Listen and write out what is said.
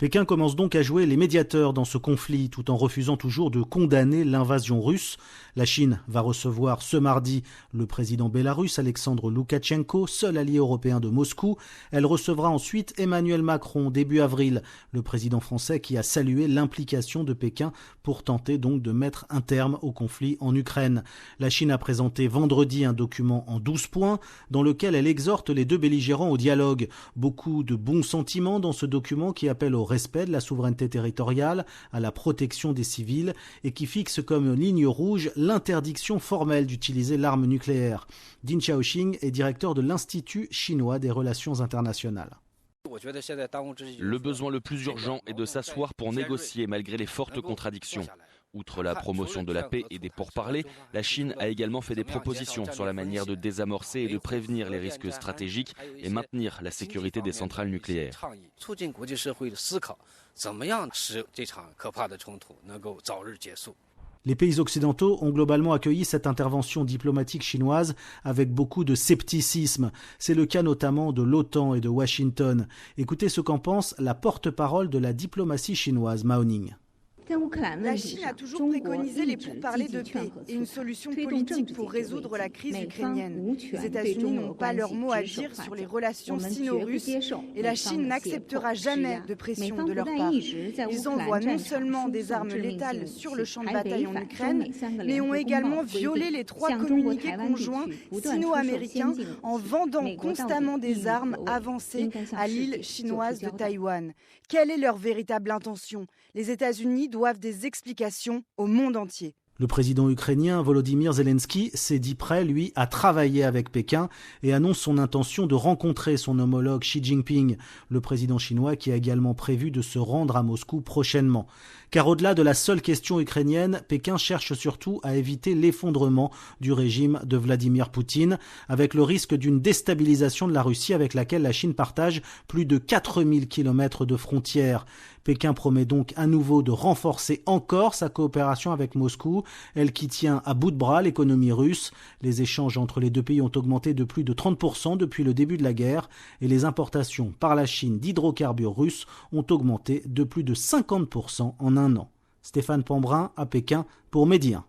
Pékin commence donc à jouer les médiateurs dans ce conflit, tout en refusant toujours de condamner l'invasion russe. La Chine va recevoir ce mardi le président bélarusse Alexandre Loukachenko, seul allié européen de Moscou. Elle recevra ensuite Emmanuel Macron début avril, le président français qui a salué l'implication de Pékin pour tenter donc de mettre un terme au conflit en Ukraine. La Chine a présenté vendredi un document en 12 points dans lequel elle exhorte les deux belligérants au dialogue. Beaucoup de bons sentiments dans ce document qui appelle au respect de la souveraineté territoriale, à la protection des civils et qui fixe comme ligne rouge l'interdiction formelle d'utiliser l'arme nucléaire. Ding Xiaoxing est directeur de l'Institut chinois des relations internationales. Le besoin le plus urgent est de s'asseoir pour négocier malgré les fortes contradictions. Outre la promotion de la paix et des pourparlers, la Chine a également fait des propositions sur la manière de désamorcer et de prévenir les risques stratégiques et maintenir la sécurité des centrales nucléaires. Les pays occidentaux ont globalement accueilli cette intervention diplomatique chinoise avec beaucoup de scepticisme. C'est le cas notamment de l'OTAN et de Washington. Écoutez ce qu'en pense la porte-parole de la diplomatie chinoise, Mao Ning. La Chine a toujours préconisé les pourparlers de paix et une solution politique pour résoudre la crise ukrainienne. Les États-Unis n'ont pas leur mot à dire sur les relations sino-russes et la Chine n'acceptera jamais de pression de leur part. Ils envoient non seulement des armes létales sur le champ de bataille en Ukraine, mais ont également violé les 3 communiqués conjoints sino-américains en vendant constamment des armes avancées à l'île chinoise de Taïwan. Quelle est leur véritable intention ? Les États-Unis doivent des explications au monde entier. Le président ukrainien Volodymyr Zelensky s'est dit prêt, lui, à travailler avec Pékin et annonce son intention de rencontrer son homologue Xi Jinping, le président chinois qui a également prévu de se rendre à Moscou prochainement. Car au-delà de la seule question ukrainienne, Pékin cherche surtout à éviter l'effondrement du régime de Vladimir Poutine, avec le risque d'une déstabilisation de la Russie avec laquelle la Chine partage plus de 4000 km de frontières. Pékin promet donc à nouveau de renforcer encore sa coopération avec Moscou, elle qui tient à bout de bras l'économie russe. Les échanges entre les deux pays ont augmenté de plus de 30% depuis le début de la guerre et les importations par la Chine d'hydrocarbures russes ont augmenté de plus de 50% en un an. Stéphane Pambrin à Pékin pour Medi 1.